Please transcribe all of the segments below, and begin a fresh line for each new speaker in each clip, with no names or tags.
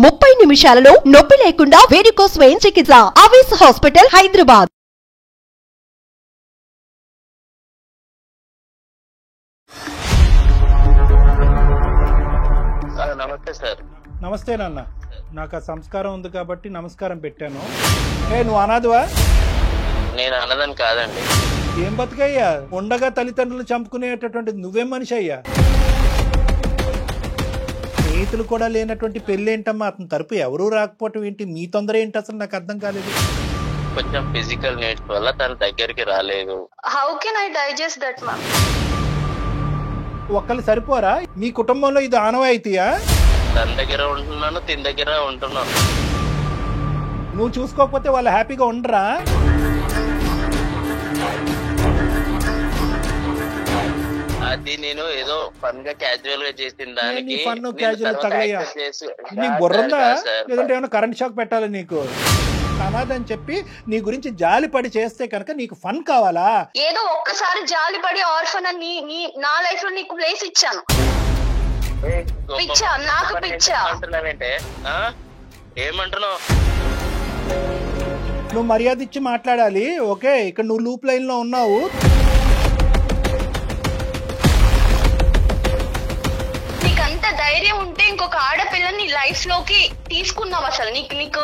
30 నిమిషాలలో నొప్పి లేకుండా వేడికోస్ వెయిన్ చికిత్స. ఆవేశ హాస్పిటల్, హైదరాబాద్.
నమస్తే సార్.
నమస్తే నాన్న. నాకు ఆ సంస్కారం ఉంది కాబట్టి నమస్కారం పెట్టాను. నువ్వు అనాథవా?
నేను అన్నదని కాదండి.
ఏం బతుకయ్యా, ఉండగా తల్లిదండ్రులు చంపుకునేటటువంటి నువ్వేం మనిషి అయ్యా? స్నేహితులు కూడా లేనటువంటి పెళ్ళి ఏంటమ్మా? అతని తరపు ఎవరూ రాకపోవటం ఏంటి? మీ తొందర ఏంటి అసలు? నాకు అర్థం కాలేదు.
కొంచెం ఫిజికల్ నీడ్స్ వల్ల తన దగ్గరికి రాలేదు.
How can I digest that ma'am?
ఒక్కళ్ళు సరిపోరా? మీ కుటుంబంలో ఇది ఆనవాయితీయా?
తన దగ్గర ఉంటున్నాను, తిన దగ్గర ఉంటున్నాను.
నువ్వు చూసుకోకపోతే వాళ్ళు హ్యాపీగా ఉండరా?
అది నేను ఏదో ఫన్ గా క్యాజువల్ గా చేసిన దానికి
ఫన్ క్యాజువల్ తగలయ్యా. నీకు బుర్రందా? లేదంటే ఏమైనా కరెంట్ షాక్ పెట్టాలి నీకు? సమాధానం చెప్పి నీ గురించి జాలి పడి చేస్తే కనుక నీకు ఫన్ కావాలా?
ఏదో ఒక్కసారి జాలి పడి ఆర్ఫన్ అని నా లైఫ్ లో నీకు ప్లేస్ ఇచ్చాను. పిచ్చా, నాకు పిచ్చా
అంటున్నావేంటే? ఏమంటున్నావు?
నువ్వు మర్యాద ఇచ్చి మాట్లాడాలి. ఓకే, ఇక్కడ నువ్వు లూప్ లైన్ లో ఉన్నావు.
నీకంత ధైర్యం ఉంటే ఇంకొక ఆడపిల్లని లైఫ్ లోకి తీసుకున్నావు. అసలు నీకు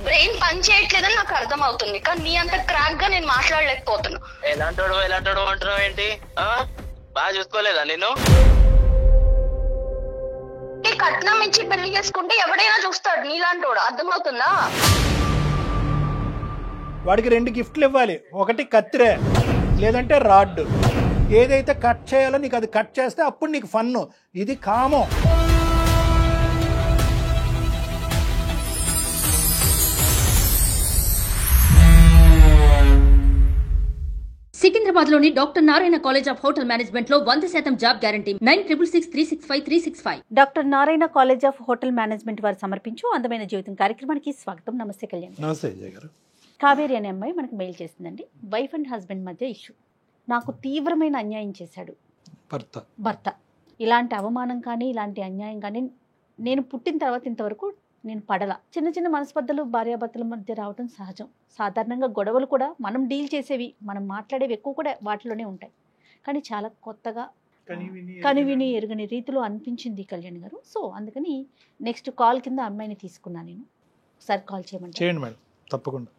బ్రెయిన్ పని చేయట్లేదని నాకు అర్థం అవుతుంది, కానీ నీ అంత క్రాక్ గా నేను మాట్లాడలేకపోతున్నా.
ఎలాంటోడు అంటున్నావు ఏంటి? బాగా చూసుకోలేదా నేను?
కట్నం ఇచ్చి పెళ్లి చేసుకుంటే ఎవడైనా చూస్తాడు నీలాంటోడు, అర్థమవుతుందా?
వాడికి 2 గిఫ్ట్లు ఇవ్వాలి. ఒకటి కత్తిరే, లేదంటే రాడ్. ఏదైతే కట్ చేయాలో నీకు అది కట్ చేస్తే అప్పుడు నీకు ఫన్ను. ఇది కామం.
సికింద్రాబాద్ లోని doctor Narayana college of hotel management లో 100% job guarantee. 966365
doctor Narayana college of hotel management వారు సమర్పించు అందమైన జీవితం కార్యక్రమానికి స్వాగతం. నమస్తే కళ్యాణ్.
నమస్తే జయ గారు.
కావేరి అనే అమ్మాయి మనకు మెయిల్ చేస్తుందండి. వైఫ్ అండ్ హస్బెండ్ మధ్య ఇష్యూ. నాకు తీవ్రమైన అన్యాయం చేశాడు భర్త. ఇలాంటి అవమానం కానీ ఇలాంటి అన్యాయం కానీ నేను పుట్టిన తర్వాత ఇంతవరకు నేను పడలా. చిన్న చిన్న మనస్పర్ధలు భార్యాభర్తల మధ్య రావడం సహజం. సాధారణంగా గొడవలు కూడా మనం డీల్ చేసేవి, మనం మాట్లాడేవి ఎక్కువ కూడా వాటిలోనే ఉంటాయి. కానీ చాలా కొత్తగా కనివిని ఎరుగని రీతిలో అనిపించింది కళ్యాణ్ గారు. సో అందుకని నెక్స్ట్ కాల్ కింద అమ్మాయిని తీసుకున్నాను నేను. ఒకసారి కాల్
చేయండి మేడం, తప్పకుండా.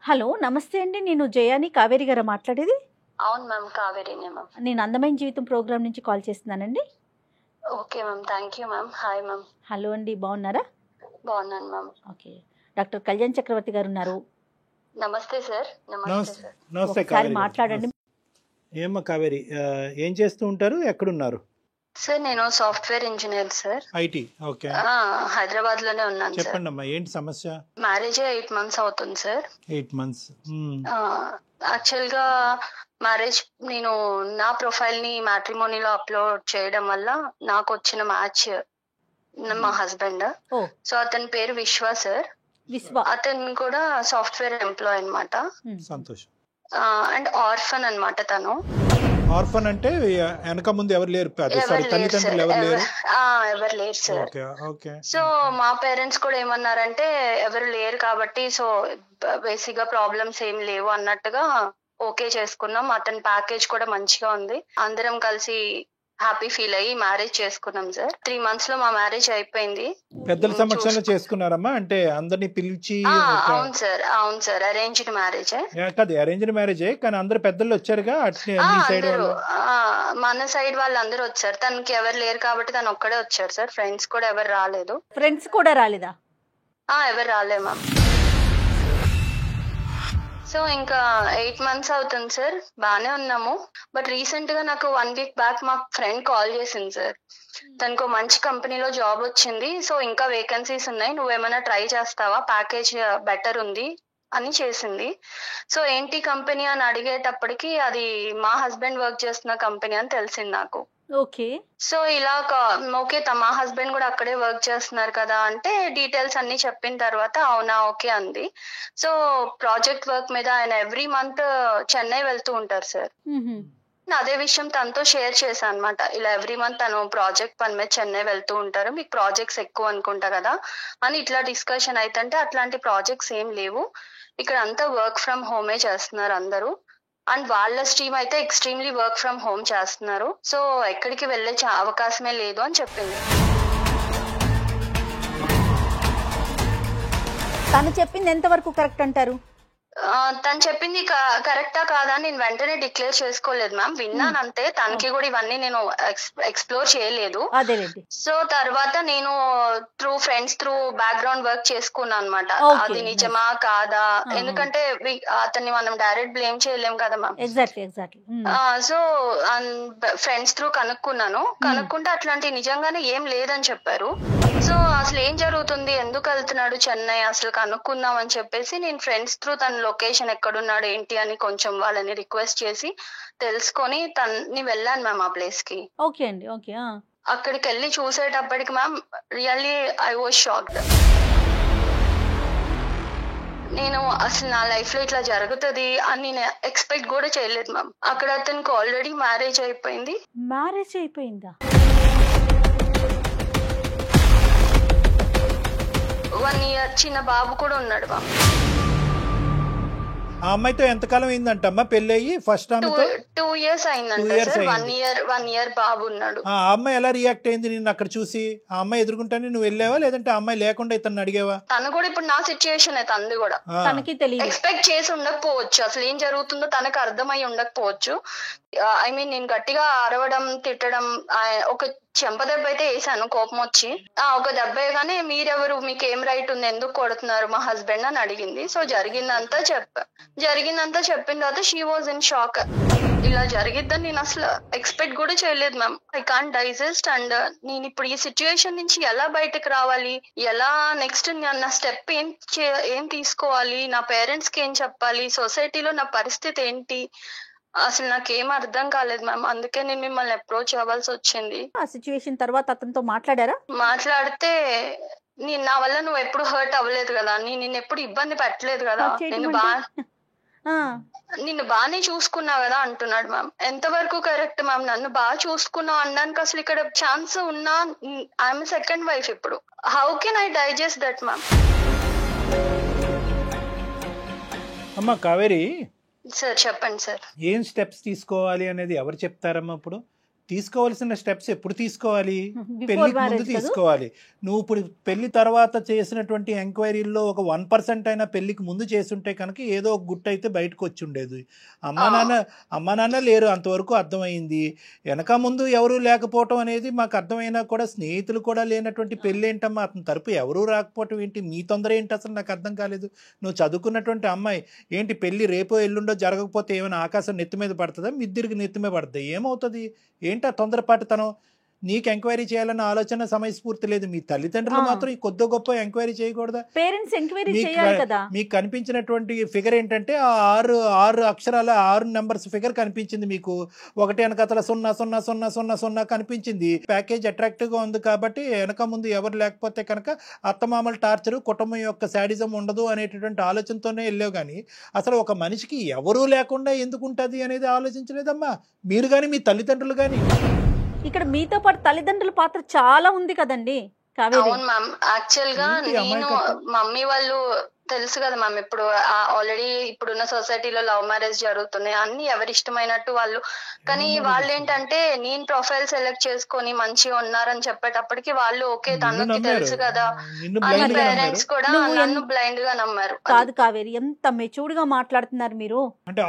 హలో, నమస్తే అండి. నేను జయాని, కావేరి గారు మాట్లాడేది.
అవును మ్యామ్, కావేరీనే మ్యామ్.
నేను అందమైన జీవితం ప్రోగ్రామ్ నుంచి కాల్ చేస్తున్నానండి.
Okay ma'am, thank you ma'am. Hi ma'am.
Hello అండి, బాగున్నారా?
బాగున్నాను మ్యామ్.
ఓకే, డాక్టర్ కళ్యాణ్ చక్రవర్తి గారు ఉన్నారు.
నమస్తే సార్. నమస్తే సార్.
నమస్తే
ఒకసారి
కావేరి.
మాట్లాడండి.
ఏమ్మా కావేరి, ఏం చేస్తూ ఉంటారు? ఎక్కడున్నారు?
సార్ నేను software engineer sir.
IT. Okay,
Hyderabad లోనే ఉన్నాను సార్.
చెప్పండి అమ్మా, ఏంటి సమస్య?
మ్యారేజ్ 8 months అవుతుంది సార్.
8 months.
యాక్చువల్ గా మ్యారేజ్ నేను నా ప్రొఫైల్ ని మ్యాట్రిమోనీలో అప్లోడ్ చేయడం వల్ల నాకు వచ్చిన మ్యాచ్ మా హస్బెండ్. సో అతని పేరు విశ్వ సార్. అతను కూడా సాఫ్ట్వేర్ ఎంప్లాయ్ అన్నమాట.
సంతోషం.
అండ్ ఆర్ఫన్ అన్నమాట తను.
ఆర్ఫన్ అంటే వెనక ముందు ఎవరు లేరు, తల్లిదండ్రులు ఎవరు లేరు?
ఎవరు లేరు సార్. సో మా పేరెంట్స్ కూడా ఏమన్నారంటే ఎవరు లేరు కాబట్టి సో బేసిక్ గా ప్రాబ్లమ్స్ ఏం లేవు అన్నట్టుగా ఓకే చేసుకున్నాం. అతని ప్యాకేజ్ కూడా మంచిగా ఉంది. అందరం కలిసి హ్యాపీ ఫీల్ అయ్యి మ్యారేజ్ చేసుకున్నాం సార్. 3 months లో మా మ్యారేజ్ అయిపోయింది.
పెద్దల సమక్షంలో చేసుకున్నారమ్మా? అంటే అందరినీ పిలిచి?
అవును సార్, అవును సార్. Arranged marriage.
కాదు, అరేంజ్డ్ మ్యారేజే, కానీ అందరు పెద్దలు వచ్చారుగా?
మన సైడ్ వాళ్ళు అందరూ వచ్చారు. తనకి ఎవరు లేరు కాబట్టి తను ఒక్కడే వచ్చారు సార్. ఫ్రెండ్స్ కూడా ఎవరు రాలేదు.
ఫ్రెండ్స్ కూడా రాలేదా?
ఎవరు రాలే మ్యామ్. సో ఇంకా 8 months అవుతుంది సార్. బానే ఉన్నాము. బట్ రీసెంట్ గా నాకు 1 week బ్యాక్ మా ఫ్రెండ్ కాల్ చేసింది సార్. తనకు మంచి కంపెనీలో జాబ్ వచ్చింది. సో ఇంకా వేకెన్సీస్ ఉన్నాయి, నువ్వేమైనా ట్రై చేస్తావా, ప్యాకేజ్ బెటర్ ఉంది అని చేసింది. సో ఏంటి కంపెనీ అని అడిగేటప్పటికి అది మా హస్బెండ్ వర్క్ చేస్తున్న కంపెనీ అని తెలిసింది నాకు.
ఓకే.
సో ఇలా ఓకే మా హస్బెండ్ కూడా అక్కడే వర్క్ చేస్తున్నారు కదా అంటే డీటెయిల్స్ అన్ని చెప్పిన తర్వాత అవునా ఓకే అంది. సో ప్రాజెక్ట్ వర్క్ మీద ఆయన ఎవ్రీ మంత్ చెన్నై వెళ్తూ ఉంటారు సార్. అదే విషయం తనతో షేర్ చేశాను అనమాట. ఇలా ఎవ్రీ మంత్ తను ప్రాజెక్ట్ పని మీద చెన్నై వెళ్తూ ఉంటారు, మీకు ప్రాజెక్ట్స్ ఎక్కువ అనుకుంటా కదా అని ఇట్లా డిస్కషన్ అయితే అట్లాంటి ప్రాజెక్ట్స్ ఏం లేవు, ఇక్కడ అంతా వర్క్ ఫ్రమ్ హోమే చేస్తున్నారు అందరూ, అండ్ వాళ్ళ స్ట్రీమ్ అయితే ఎక్స్ట్రీమ్లీ వర్క్ ఫ్రమ్ హోమ్ చేస్తున్నారు, సో ఎక్కడికి వెళ్ళే అవకాశమే లేదు అని చెప్పింది.
తను చెప్పింది ఎంతవరకు కరెక్ట్ అంటారు?
తను చెప్పింది కరెక్టా కాదా నేను వెంటనే డిక్లేర్ చేసుకోలేదు మ్యామ్, విన్నాను అంతే. తనకి కూడా ఇవన్నీ నేను ఎక్స్ప్లోర్ చేయలేదు. సో తర్వాత నేను through friends through background work చేసుకున్నాను అనమాట, అది నిజమా కాదా, ఎందుకంటే అతన్ని మనం డైరెక్ట్ బ్లేమ్ చేయలేం కదా మ్యామ్. సో ఫ్రెండ్స్ త్రూ కనుక్కుంటే అట్లాంటి నిజంగానే ఏం లేదని చెప్పారు. సో అసలు ఏం జరుగుతుంది, ఎందుకు వెళ్తున్నాడు చెన్నై అసలు కనుక్కుందాం అని చెప్పేసి నేను ఫ్రెండ్స్ త్రూ తన లొకేషన్ ఎక్కడున్నాడు ఏంటి అని కొంచెం వాళ్ళని రిక్వెస్ట్ చేసి తెలుసుకొని తన్ని వెళ్ళాను మ్యామ్ ఆ ప్లేస్ కి.
ఓకే అండి, ఓకే.
అక్కడికి వెళ్ళి చూసేటప్పటికి ma'am really I was shocked. నేను అసలు నా లైఫ్ లో ఇట్లా జరుగుతుంది అని నేను ఎక్స్పెక్ట్ కూడా చేయలేదు మ్యామ్. అక్కడ అతనికి ఆల్రెడీ మ్యారేజ్ అయిపోయింది.
మ్యారేజ్ అయిపోయిందా?
1 year చిన్న బాబు కూడా ఉన్నాడు మ్యామ్.
ఆ అమ్మాయితో ఎంతకాలం అయిందంటమ్మా పెళ్లి అయ్యి? ఫస్ట్ ఆమెతో
2 years అయిందంట సార్. 1 year బాబు ఉన్నాడు.
ఆ అమ్మాయి ఎలా రియాక్ట్ అయింది నిన్ను అక్కడ చూసి? ఆ అమ్మాయి ఎదుర్కొంటానే నువ్వు వెళ్ళావా, లేదంటే ఆ అమ్మాయి లేకుండా ఇతను అడిగావా?
తను కూడా ఇప్పుడు నా సిచ్యుయేషన్ తనది కూడా
తనకి తెలియదు, ఎక్స్పెక్ట్
చేసి ఉండకపోవచ్చు, అసలు ఏం జరుగుతుందో తనకు అర్థమై ఉండకపోవచ్చు. ఐ మీన్ నేను గట్టిగా అరవడం తిట్టడం, ఒక చెంప దెబ్బ అయితే వేసాను కోపం వచ్చి. ఒక దెబ్బ కానీ మీరెవరు, మీకు ఏం రైట్ ఉంది, ఎందుకు కొడుతున్నారు మా హస్బెండ్ అని అడిగింది. సో జరిగిందంతా చెప్పిన తర్వాత షీ వాజ్ ఇన్ షాక్. ఇలా జరిగిద్దని నేను అసలు ఎక్స్పెక్ట్ కూడా చేయలేదు ma'am. I can't digest. And నేను ఇప్పుడు ఈ సిచ్యుయేషన్ నుంచి ఎలా బయటకు రావాలి, ఎలా నెక్స్ట్ నా స్టెప్ ఏం తీసుకోవాలి, నా పేరెంట్స్ కి ఏం చెప్పాలి, సొసైటీలో నా పరిస్థితి ఏంటి, అసలు నాకేం అర్థం కాలేదు మ్యామ్. అందుకే నేను మిమ్మల్ని అప్రోచ్ అవ్వాల్సి వచ్చింది.
ఆ సిచ్యువేషన్ తర్వాత అతనితో మాట్లాడారా?
మాట్లాడితే నా వల్ల నువ్వు ఎప్పుడు హర్ట్ అవ్వలేదు కదా, నేను ఎప్పుడు ఇబ్బంది పెట్టలేదు కదా, నిన్ను బాగానే చూసుకున్నా కదా అంటున్నాడు మ్యామ్. ఎంతవరకు కరెక్ట్ మ్యామ్? నన్ను బాగా చూసుకున్నావు అనడానికి అసలు ఇక్కడ ఛాన్స్ ఉన్నా, ఐఎమ్ సెకండ్ వైఫ్ ఇప్పుడు. How can I digest that ma'am?
అమ్మా కావేరి
సార్ చెప్పండి సార్.
ఏం స్టెప్స్ తీసుకోవాలి అనేది ఎవరు చెప్తారమ్మా? ఇప్పుడు తీసుకోవాల్సిన స్టెప్స్ ఎప్పుడు తీసుకోవాలి? పెళ్లికి ముందు తీసుకోవాలి. నువ్వు ఇప్పుడు పెళ్లి తర్వాత చేసినటువంటి ఎంక్వైరీల్లో ఒక 1% అయినా పెళ్లికి ముందు చేసుంటే కనుక ఏదో ఒక గుట్టు అయితే బయటకు వచ్చి ఉండేది. అమ్మా నాన్న లేరు అంతవరకు అర్థమైంది. వెనక ముందు ఎవరు లేకపోవటం అనేది మాకు అర్థమైనా కూడా స్నేహితులు కూడా లేనటువంటి పెళ్ళి ఏంటమ్మా? అతని తరపు ఎవరూ రాకపోవటం ఏంటి? మీ తొందర ఏంటి అసలు నాకు అర్థం కాలేదు. నువ్వు చదువుకున్నటువంటి అమ్మాయి ఏంటి పెళ్లి రేపో ఎల్లుండో జరగకపోతే ఏమైనా ఆకాశం నెత్తి మీద పడుతుందా? మిద్దిరికి నెత్తి మీద పడుతుంది? ఏమవుతుంది? ఏంటి ఆ తొందరపాటుతనం? నీకు ఎంక్వైరీ చేయాలన్న ఆలోచన సమయస్ఫూర్తి లేదు. మీ తల్లిదండ్రులు మాత్రం కొద్ది గొప్ప ఎంక్వైరీ చేయకూడదా?
పేరెంట్స్ ఎంక్వైరీ చేయాలి కదా.
మీకు కనిపించినటువంటి ఫిగర్ ఏంటంటే ఆ 6 అక్షరాల 6 నెంబర్స్ ఫిగర్ కనిపించింది మీకు. ఒకటి వెనకతల 00000 కనిపించింది. ప్యాకేజ్ అట్రాక్టివ్ గా ఉంది కాబట్టి వెనక ముందు ఎవరు లేకపోతే కనుక అత్తమామల టార్చర్, కుటుంబం యొక్క శాడిజం ఉండదు అనేటటువంటి ఆలోచనతోనే వెళ్ళావు. కానీ అసలు ఒక మనిషికి ఎవరూ లేకుండా ఎందుకు ఉంటుంది అనేది ఆలోచించలేదమ్మా మీరు కానీ మీ తల్లిదండ్రులు కానీ.
ఇక్కడ మీతో పాటు తల్లిదండ్రుల పాత్ర చాలా ఉంది కదండి.
అవును మ్యామ్. యాక్చువల్ గా నేను మమ్మీ వాళ్ళు తెలుసు కదా మ్యామ్, ఇప్పుడు ఆల్రెడీ ఇప్పుడున్న సొసైటీలో లవ్ మ్యారేజ్ జరుగుతున్నాయి, అన్ని ఎవరి ఇష్టమైనట్టు వాళ్ళు. కానీ వాళ్ళు ఏంటంటే నేను ప్రొఫైల్ సెలెక్ట్ చేసుకొని మంచిగా ఉన్నారని చెప్పేటప్పటికి వాళ్ళు ఓకే తనకి తెలుసు కదా అని పేరెంట్స్ కూడా నన్ను బ్లైండ్ గా నమ్మారు.
కాదు కావేరి, ఎంత మెచ్యూర్డ్ గా మాట్లాడుతున్నారు మీరు.
అంటే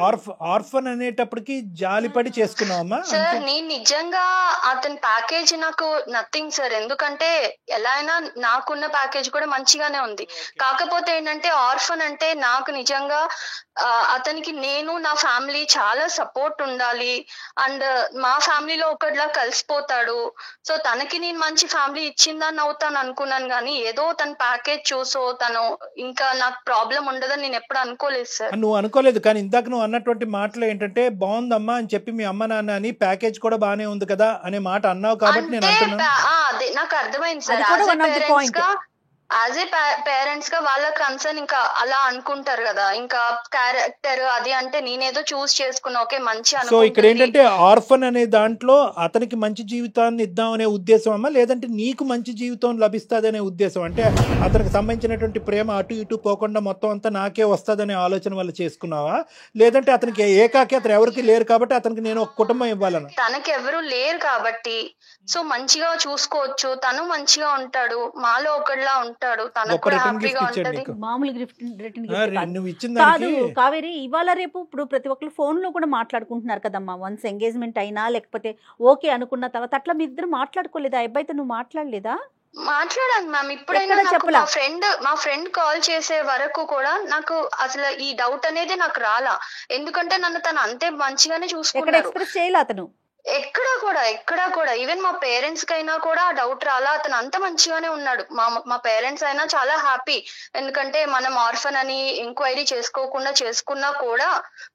ఆర్ఫన్ అనేటప్పటికి జాలిపడి చేసుకున్నావమ్మా
సార్? నేను నిజంగా అతని ప్యాకేజ్ నాకు నథింగ్ సార్, ఎందుకంటే ఎలా అయినా నాకున్న ప్యాకేజ్ కూడా మంచిగానే ఉంది. కాకపోతే ఏంటంటే ఆర్ఫన్ అంటే నాకు నిజంగా అతనికి నేను నా ఫ్యామిలీ చాలా సపోర్ట్ ఉండాలి, అండ్ మా ఫ్యామిలీలో ఒకటిలా కలిసిపోతాడు. సో తనకి నేను మంచి ఫ్యామిలీ ఇచ్చిందని అవుతాను అనుకున్నాను, కానీ ఏదో తన ప్యాకేజ్ చూసో తను ఇంకా నాకు ప్రాబ్లం ఉండదని నేను ఎప్పుడు అనుకోలేదు సార్.
నువ్వు అనుకోలేదు, కానీ ఇందాక నువ్వు అన్నటువంటి మాటలు ఏంటంటే బాగుందమ్మా అని చెప్పి మీ అమ్మ నాన్న అని ప్యాకేజ్ కూడా బానే ఉంది కదా అనే మాట అన్నావు కాబట్టి నేను
అదే నాకు అర్థమైంది సార్. యాజ్ ఏ పేరెంట్స్ గా వాళ్ళ కన్సర్న్ ఇంకా అలా అనుకుంటారు కదా, ఇంకా క్యారెక్టర్ అది అంటే నేనేదో చూస్ చేసుకున్నా ఓకే మంచి
సో ఇక్కడ ఏంటంటే ఆర్ఫన్ అనే దాంట్లో అతనికి మంచి జీవితాన్ని ఇద్దాం అనే ఉద్దేశం అమ్మా, లేదంటే నీకు మంచి జీవితం లభిస్తుంది అనే ఉద్దేశం? అంటే అతనికి సంబంధించినటువంటి ప్రేమ అటు ఇటు పోకుండా మొత్తం అంతా నాకే వస్తుందనే ఆలోచన వల్ల చేసుకున్నావా, లేదంటే అతనికి ఏకాకి అతను ఎవరికి లేరు కాబట్టి అతనికి నేను ఒక కుటుంబం ఇవ్వాలని?
తనకి ఎవరు లేరు కాబట్టి సో మంచిగా చూసుకోవచ్చు, తను మంచిగా ఉంటాడు, మాలో ఒకటిలా ఉంటాడు, తనకు కూడా హ్యాపీగా ఉంటది.
మామూలు రిటర్న్
నువ్వు ఇచ్చిన
కాదు కావేరి, ఇవాళ రేపు ఇప్పుడు ప్రతి ఒక్కరు ఫోన్ లో కూడా మాట్లాడుకుంటున్నారు కదమ్మా. వన్స్ ఎంగేజ్మెంట్ అయినా లేకపోతే ఓకే అనుకున్న తర్వాత అట్లా మీ ఇద్దరు మాట్లాడుకోలేదా? అబ్బాయితో నువ్వు మాట్లాడలేదా?
మాట్లాడాను మ్యామ్. ఇప్పుడైనా మా ఫ్రెండ్ కాల్ చేసే వరకు కూడా నాకు అసలు ఈ డౌట్ అనేది నాకు రాలా, ఎందుకంటే నన్ను తను అంతే మంచిగానే చూసుకున్నాడు.
ఎక్స్ప్రెస్ చేయాలి అతను
ఎక్కడా కూడా ఈవెన్ మా పేరెంట్స్ కైనా కూడా ఆ డౌట్ రాలా, అతను అంత మంచిగానే ఉన్నాడు. మా పేరెంట్స్ అయినా చాలా హ్యాపీ, ఎందుకంటే మనం ఆర్ఫన్ అని ఎంక్వైరీ చేసుకున్నా కూడా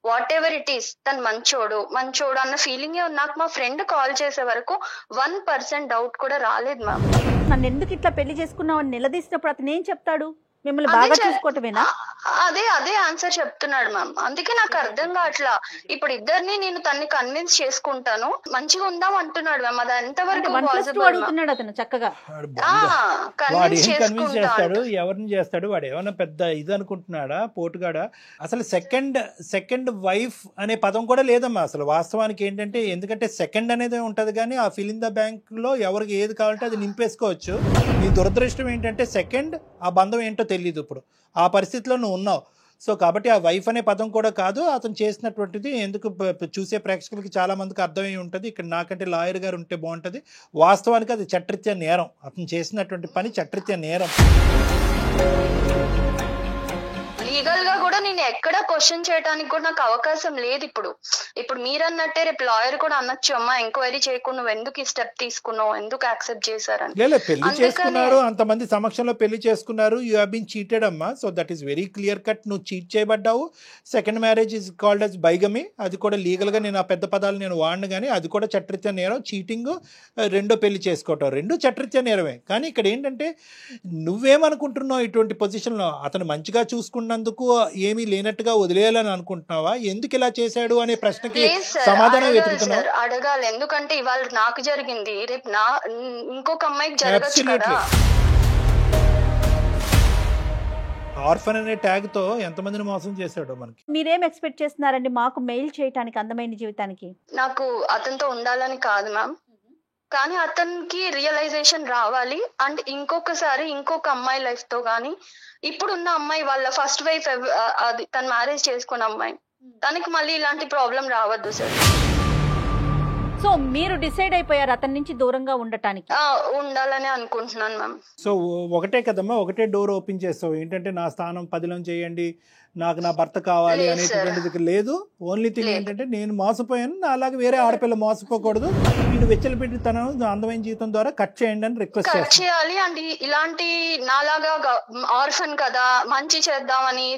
వాట్ ఎవర్ ఇట్ ఈస్ తను మంచోడు అన్న ఫీలింగే ఉంది నాకు. మా ఫ్రెండ్ కాల్ చేసే వరకు 1% డౌట్ కూడా రాలేదు మ్యామ్.
నన్ను ఎందుకు ఇట్లా పెళ్లి చేసుకున్నావు అని నిలదీసినప్పుడు అతను ఏం చెప్తాడు? మిమ్మల్ని బాగా చూసుకోవటమేనా?
అదే ఆన్సర్ చెప్తున్నాడు మ్యామ్. అందుకే నాకు అర్థం కావట్లా. ఇప్పుడు ఇద్దరిని నేను తన్ని కన్విన్స్ చేసుకుంటాను, మంచిగా ఉందాం అంటున్నాడు మ్యామ్. అది ఎంతవరకు
అడుగుతున్నాడు అతను చక్కగా.
చేస్తాడు, ఎవరిని చేస్తాడు? వాడు ఏమన్నా పెద్ద ఇది అనుకుంటున్నాడా, పోటుగాడా? అసలు సెకండ్ వైఫ్ అనే పదం కూడా లేదమ్మా అసలు వాస్తవానికి. ఏంటంటే ఎందుకంటే సెకండ్ అనేది ఉంటది కానీ ఆ ఫిల్ ఇన్ ద బ్యాంక్ లో ఎవరికి ఏది కావాలంటే అది నింపేసుకోవచ్చు. నీ దురదృష్టం ఏంటంటే సెకండ్ ఆ బంధం ఏంటో తెలియదు. ఇప్పుడు ఆ పరిస్థితిలో నువ్వు ఉన్నావు. సో కాబట్టి ఆ వైఫ్ అనే పదం కూడా కాదు అతను చేసినటువంటిది. ఎందుకు చూసే ప్రేక్షకులకి చాలా మందికి అర్థమై ఉంటుంది. ఇక్కడ నాకంటే లాయర్ గారు ఉంటే బాగుంటుంది. వాస్తవానికి అది చట్టరీత్యా నేరం. అతను చేసినటువంటి పని చట్టరీత్యా నేరం.
లీగల్ గా కూడా నేను ఎక్కడ క్వశ్చన్ చేయడానికి కూడా నాకు అవకాశం లేదు. ఇప్పుడు మీరన్నట్టే రేపు లాయర్ కూడా అనొచ్చు, అమ్మా ఎంక్వైరీ చేయకుండా నువ్వు ఎందుకు ఈ స్టెప్ తీసుకున్నావు, ఎందుకు యాక్సెప్ట్ చేశారని.
పెళ్లి చేసుకున్నారు, అంతమంది సమక్షంలో పెళ్లి చేసుకున్నారు. యూ హావ్ బీన్ చీటెడ్ అమ్మా. So that is very clear cut. నువ్వు చీట్ చేయబడ్డావు. Second marriage is called as bigamy. అది కూడా లీగల్ గా నేను ఆ పెద్ద పదాలు నేను వాడిను కానీ అది కూడా చట్టరీత్యా నేరం. చీటింగ్, రెండో పెళ్లి చేసుకోవటం, రెండు చట్టరీత్యా నేరమే. కానీ ఇక్కడ ఏంటంటే నువ్వేమనుకుంటున్నావు ఇటువంటి పొజిషన్లో? అతను మంచిగా చూసుకున్నందుకు ఏమీ లేనట్టుగా వదిలేయాలని అనుకుంటున్నావా? ఎందుకు ఇలా చేశాడు అనే ప్రశ్నకి సమాధానం వెతుకుతున్నావు.
అడగాలి, ఎందుకంటే ఇవాళ నాకు జరిగింది, రేపు ఇంకొక అమ్మాయికి జరగచ్చు కదా.
ఆర్ఫన్ అనే ట్యాగ్ తో ఎంతమందిని మోసం చేశాడో మనకి.
మీరేం ఎక్స్పెక్ట్ చేస్తున్నారండి మాకు మెయిల్ చేయడానికి అందమైన జీవితానికి?
నాకు అతనితో ఉండాలని కాదు మ్యామ్, కానీ అతనికి రియలైజేషన్ రావాలి. అండ్ ఇంకొకసారి ఇంకొక అమ్మాయి లైఫ్ తో గానీ, ఇప్పుడున్న అమ్మాయి వాళ్ళ ఫస్ట్ వైఫ్ అది తను మ్యారేజ్ చేసుకున్న అమ్మాయి, తనకి మళ్ళీ ఇలాంటి ప్రాబ్లం రావద్దు సార్.
సో మీరు డిసైడ్ అయిపోయారు అతని నుంచి దూరంగా ఉండటానికి?
ఉండాలని అనుకుంటున్నాను మ్యామ్.
సో ఒకటే కదమ్మా, ఒకటే డోర్ ఓపెన్ చేస్తావు. ఏంటంటే నా స్థానం 10లో చేయండి, నాకు నా భర్త కావాలి అనేటువంటిది లేదు. ఓన్లీ థింగ్ ఏంటంటే నేను మోసపోయాను, అలాగే వేరే ఆడపిల్ల మోసపోకూడదు. నేను వెచ్చలపెట్టి తన అందమైన జీవితం ద్వారా కట్ చేయండి అని రిక్వెస్ట్
చేయాలి. అండ్ ఇలాంటి నాలాగా ఆర్ఫన్ కదా మంచి చేద్దామని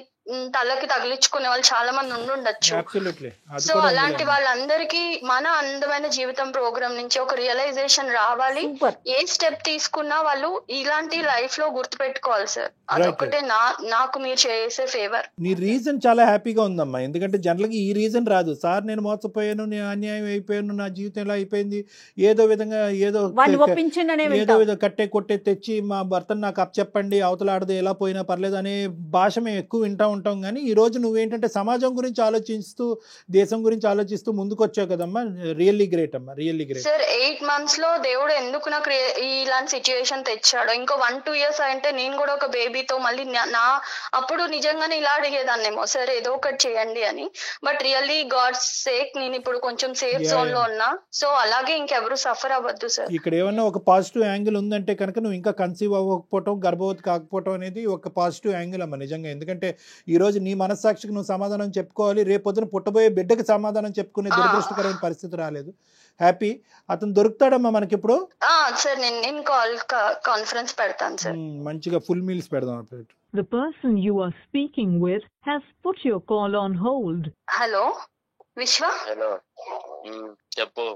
తలకి తగిలించుకునే వాళ్ళు చాలా మంది ఉండుండొచ్చు. సో అలాంటి వాళ్ళందరికీ మన అందమైన జీవితం ప్రోగ్రామ్ నుంచి ఒక రియలైజేషన్ రావాలి. ఏ స్టెప్ తీసుకున్నా వాళ్ళు ఇలాంటి లైఫ్ లో గుర్తు పెట్టుకోవాలి సార్. అదొకటే నాకు మీరు చేసే ఫేవర్.
నీ రీజన్ చాలా హ్యాపీగా ఉందమ్మా. ఎందుకంటే జనరల్ గా ఈ రీజన్ రాదు. సార్ నేను మోసపోయాను, నేను అన్యాయం అయిపోయాను, నా జీవితం ఎలా అయిపోయింది, ఏదో విధంగా ఏదో విధంగా కట్టే కొట్టే తెచ్చి మా భర్తను నాకు అప్పచెప్పండి, అవతల ఆడదు ఎలా పోయినా పర్లేదు అనే భాష మేము ఎక్కువ వింటా ఉంటాం. కానీ ఈ రోజు నువ్వేంటంటే సమాజం గురించి ఆలోచిస్తూ, దేశం గురించి ఆలోచిస్తూ ముందుకు వచ్చావు కదమ్మా. రియల్లీ గ్రేట్ అమ్మా, రియల్లీ గ్రేట్.
సార్ 8 months లో దేవుడు ఎందుకు నాకు ఇలాంటి సిచ్యువేషన్ తెచ్చాడు. ఇంకో 1-2 years అంటే నేను కూడా ఒక బేబీతో మళ్ళీ అప్పుడు నిజంగానే ఇలా అడిగేదాన్నేమో, సార్ ఏదో ఒకటి చేయండి అని. బట్ రియల్లీ గాడ్స్ సేక్ నేను ఇప్పుడు కొంచెం సేఫ్ జోన్ లో ఉన్నా. సో అలాగే ఇంకెవరు సఫర్ అవ్వద్దు సార్.
ఇక్కడ ఏమన్నా ఒక పాజిటివ్ యాంగిల్ ఉందంటే కనుక నువ్వు ఇంకా కన్సీవ్ అవ్వకపోవటం, గర్భవతి కాకపోవటం అనేది ఒక పాజిటివ్ యాంగిల్ అమ్మా నిజంగా. ఎందుకంటే ఈ రోజు నీ మనస్సాక్షికి నువ్వు సమాధానం చెప్పుకోవాలి. రేపొద్దున పుట్టబోయే బిడ్డకి సమాధానం చెప్పుకునే దురదృష్టకరమైన పరిస్థితి రాలేదు. హ్యాపీ. అతను దొరుకుతాడమ్మా మనకి ఇప్పుడు?
సార్ నేను కాన్ఫరెన్స్ పెడతాను సార్.
మంచిగా ఫుల్ మీల్స్ పెడదాం.
The person you are speaking with has put your call on hold.
Hello విశ్వ.
హలో చెప్పు.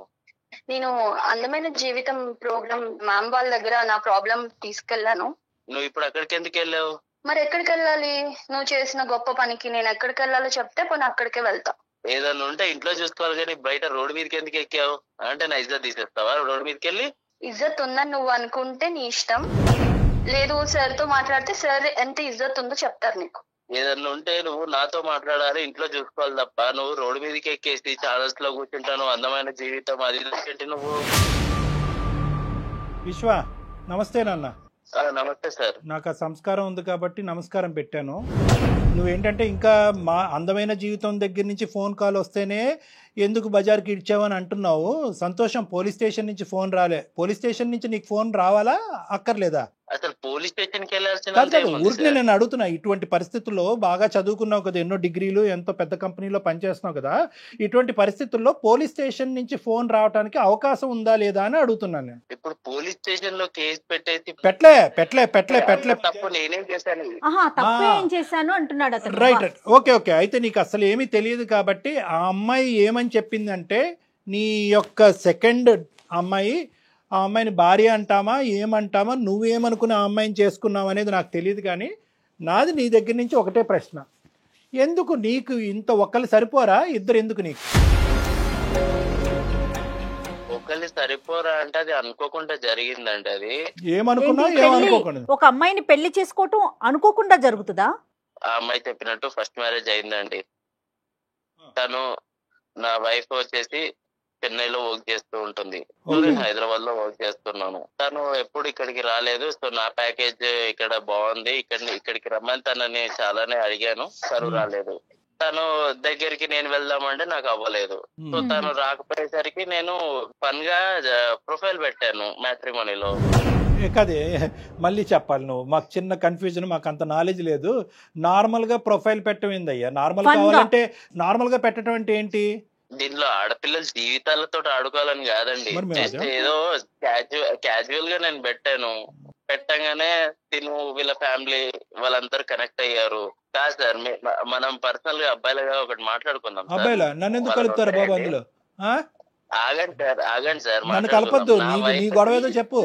నేను అందమైన జీవితం ప్రోగ్రామ్ మ్యామ్ వాళ్ళ దగ్గర నా ప్రాబ్లం తీసుకెళ్లాను.
నువ్వు ఇప్పుడు అక్కడికి ఎందుకు వెళ్ళావు?
మరి ఎక్కడికి వెళ్ళాలి? నువ్వు చేసిన గొప్ప పనికి నేను ఎక్కడికి వెళ్ళాలో చెప్తే పోనీ అక్కడికే వెళ్తా.
ఏదన్నా ఉంటే ఇంట్లో చూసుకోవాలి కానీ బయట రోడ్డు మీదకి ఎందుకు ఎక్కావు? అంటే నా ఇజ్జత్ తీసేస్తావా రోడ్డు మీదకి వెళ్ళి?
ఇజ్జత్ ఉందని నువ్వు అనుకుంటే నీ ఇష్టం, లేదు సార్ తో మాట్లాడితే సార్ ఎంత ఇజ్జత్ ఉందో చెప్తారు నీకు.
ఏదన్నా ఉంటే నువ్వు నాతో మాట్లాడాలి, ఇంట్లో చూసుకోవాలి తప్ప నువ్వు రోడ్డు మీదకి ఎక్కేసి ఛానల్స్ లో కూర్చుంటాను అందమైన జీవితం అది ఏంటి నువ్వు?
విశ్వ నమస్తే నాన్న.
నమస్తే సార్.
నాకు ఆ సంస్కారం ఉంది కాబట్టి నమస్కారం పెట్టాను. నువ్వేంటంటే ఇంకా మా అందమైన జీవితం దగ్గర నుంచి ఫోన్ కాల్ వస్తేనే ఎందుకు బజార్కి ఇచ్చావని అంటున్నావు. సంతోషం, పోలీస్ స్టేషన్ నుంచి ఫోన్ రాలే. పోలీస్ స్టేషన్ నుంచి నీకు ఫోన్ రావాలా అక్కర్లేదా?
అసలు పోలీస్ స్టేషన్ కి వెళ్ళాల్సిన
ఊరికి నేను అడుగుతున్నా. ఇటువంటి పరిస్థితుల్లో బాగా చదువుకున్నావు కదా, ఎన్నో డిగ్రీలు, ఎంతో పెద్ద కంపెనీలో పనిచేస్తున్నావు కదా, ఇటువంటి పరిస్థితుల్లో పోలీస్ స్టేషన్ నుంచి ఫోన్ రావడానికి అవకాశం ఉందా లేదా అని అడుగుతున్నాను నేను.
ఇప్పుడు పోలీస్ స్టేషన్ లో కేసు పెట్టేసి
పెట్టలే
తప్పు నేనేం చేశాను?
చేశాను అంటున్నాడు అతను.
రైట్. ఓకే. అయితే నీకు అసలు ఏమీ తెలియదు కాబట్టి ఆ అమ్మాయి ఏమని చెప్పిందంటే, నీ యొక్క సెకండ్ అమ్మాయి, ఆ అమ్మాయిని భార్య అంటామా ఏమంటామా, నువ్వేమనుకుని ఆ అమ్మాయిని చేసుకున్నావు అనేది నాకు తెలియదు. కానీ నాది నీ దగ్గర నుంచి ఒకటే ప్రశ్న, ఎందుకు నీకు ఇంత ఒక్కళ్ళు సరిపోరా, ఇద్దరు ఎందుకు నీకు?
ఒకళ్ళు సరిపోరా అంటే అది అనుకోకుండా జరిగిందండి. అది
ఏమనుకున్నా ఏమనుకోకుండా
ఒక అమ్మాయిని పెళ్లి చేసుకోవటం అనుకోకుండా జరుగుతుందా?
ఆ అమ్మాయి చెప్పినట్టు ఫస్ట్ మ్యారేజ్ అయిందండి. తను నా వైఫ్ వచ్చేసి చెన్నైలో వర్క్ చేస్తూ ఉంటుంది, నేను హైదరాబాద్ లో వర్క్ చేస్తున్నాను. తను ఎప్పుడు ఇక్కడికి రాలేదు. సో నా ప్యాకేజ్ ఇక్కడ బాగుంది, ఇక్కడికి రమ్మని తనని చాలానే అడిగాను, తను రాలేదు. తను దగ్గరికి నేను వెళ్దామంటే నాకు అవ్వలేదు. సో తను రాకపోయేసరికి నేను ఫన్ గా ప్రొఫైల్ పెట్టాను మ్యాట్రిమోనీలో.
కదే మళ్ళీ చెప్పాలి నువ్వు, మాకు చిన్న కన్ఫ్యూజన్, మాకు అంత నాలెడ్జ్ లేదు. నార్మల్గా ప్రొఫైల్ పెట్టడం ఏందయ్యా? నార్మల్ కావాలంటే నార్మల్గా పెట్టడం అంటే ఏంటి?
దీనిలో ఆడపిల్లల జీవితాలతో ఆడుకోవాలని కాదండి, జస్ట్ ఏదో క్యాజువల్ గా నేను పెట్టాను. పెట్టగానే తిను వీళ్ళ ఫ్యామిలీ వాళ్ళందరూ కనెక్ట్ అయ్యారు. కాదు సార్, మనం పర్సనల్ గా అబ్బాయిలుగా ఒకటి మాట్లాడుకుందాం.
అబ్బాయిలా? నన్ను ఎందుకు కలుపుతారు బాబు అందులో?
ఆగండి సార్,
నన్ను కలపద్దు. నీ గొడవ ఏదో చెప్పు,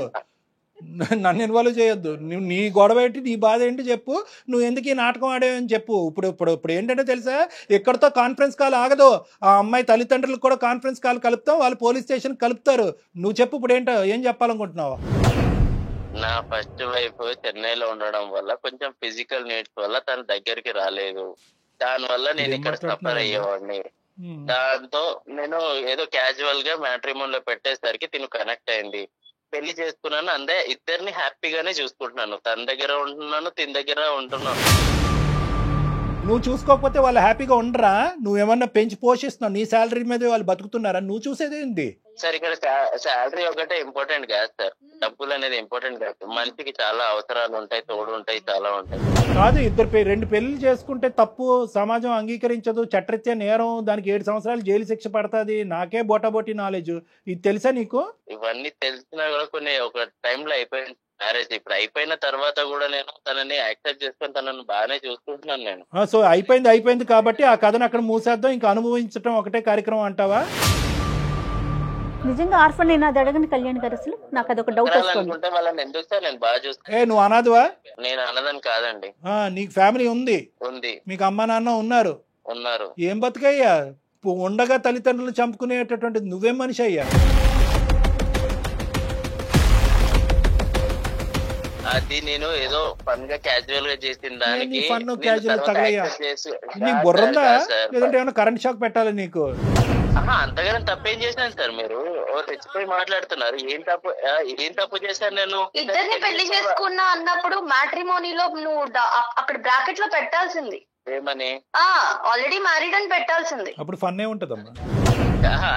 నన్ను ఇన్వాల్వ్ చేయొద్దు. నీ గొడవ ఏంటి, నీ బాధ ఏంటి చెప్పు. నువ్వు ఎందుకు ఈ నాటకం ఆడేవని చెప్పు. ఇప్పుడు ఏంటంటే తెలుసా, ఎక్కడితో కాన్ఫరెన్స్ కాల్ ఆగదు. ఆ అమ్మాయి తల్లిదండ్రులకు కూడా కాన్ఫరెన్స్ కాల్ కలుపుతాం, వాళ్ళు పోలీస్ స్టేషన్ కలుపుతారు. నువ్వు చెప్పు ఇప్పుడు ఏంటో, ఏం చెప్పాలనుకుంటున్నావు?
నా ఫస్ట్ వైఫ్ చెన్నైలో ఉండడం వల్ల కొంచెం ఫిజికల్ నీడ్స్ వల్ల తన దగ్గరికి రాలేదు. దాని వల్ల నేను ఇక్కడ సఫర్ అయ్యేవాడిని. దాంతో నేను ఏదో క్యాజువల్ గా మ్యాట్రిమోన్ లో పెట్టేసరికి తిను కనెక్ట్ అయింది. పెళ్లి చేసుకున్నాను, అందే ఇద్దరిని హ్యాపీగానే చూసుకుంటున్నాను. తన దగ్గర ఉంటున్నాను, తిన దగ్గర ఉంటున్నాను.
నువ్వు చూసుకోకపోతే వాళ్ళు హ్యాపీగా ఉండరా? నువ్వేమన్నా పెంచి పోషిస్తున్నావు, నీ శాలరీ మీద వాళ్ళు బతుకుతున్నారా? నువ్వు చూసేది ఏంటి
సార్? ఇక్కడ శాలరీ ఒకటే ఇంపార్టెంట్ కాదు సార్, డబ్బులు అనేది ఇంపార్టెంట్ కాదు. మనిషికి చాలా అవసరాలు ఉంటాయి, తోడు ఉంటాయి, చాలా ఉంటాయి.
కాదు, రెండు పెళ్లి చేసుకుంటే తప్పు, సమాజం అంగీకరించదు, చట్టరీత్యా నేరం, దానికి 7 సంవత్సరాలు జైలు శిక్ష పడుతుంది. నాకే బోటాబోటి నాలెడ్జ్, ఇది తెలుసా నీకు?
ఇవన్నీ తెలిసినా కూడా కొన్ని ఒక టైంలో అయిపోయింది మ్యారేజ్. ఇప్పుడు అయిపోయిన తర్వాత కూడా నేను తనని యాక్సెప్ట్ చేసుకొని తనని బాగానే చూసుకుంటున్నాను నేను.
సో అయిపోయింది కాబట్టి ఆ కథను అక్కడ మూసేద్దాం, ఇంకా అనుభవించడం ఒకటే కార్యక్రమం అంటావా?
నిజంగా ఆర్ఫన్ నేను అది అడగని కళ్యాణ్ గారు, అసలు నాకు అదొక డౌట్
అనుకుంటే వాళ్ళని ఎందుకు సార్ నేను బాగా చూస్తాను.
నువ్వు అనాథవా?
నేను అన్నదని కాదండి.
నీకు ఫ్యామిలీ ఉంది,
ఉంది.
మీకు అమ్మా నాన్న ఉన్నారు. ఏం బతుకయ్యా, ఉండగా తల్లిదండ్రులు చంపుకునేటటువంటి నువ్వేం మనిషి అయ్యా?
అది నేను ఏదో ఫన్ గా క్యాజువల్ గా చేసిన దానికి
నీకు బుర్రందా, లేదంటే ఏమైనా కరెంట్ షాక్ పెట్టాలి నీకు?
అంతగానే తప్పేం చేశాను సార్? మీరు రెచ్చిపోయి మాట్లాడుతున్నారు. ఏం తప్పు చేశాను నేను?
ఇద్దరిని పెళ్లి చేసుకున్నా అన్నప్పుడు మ్యాట్రిమోనీలో నువ్వు అక్కడ బ్రాకెట్ లో పెట్టాల్సింది
ఏమని?
ఆల్రెడీ మ్యారీడ్ అని పెట్టాల్సింది.
అప్పుడు ఫన్ ఏ ఉంటదమ్మా,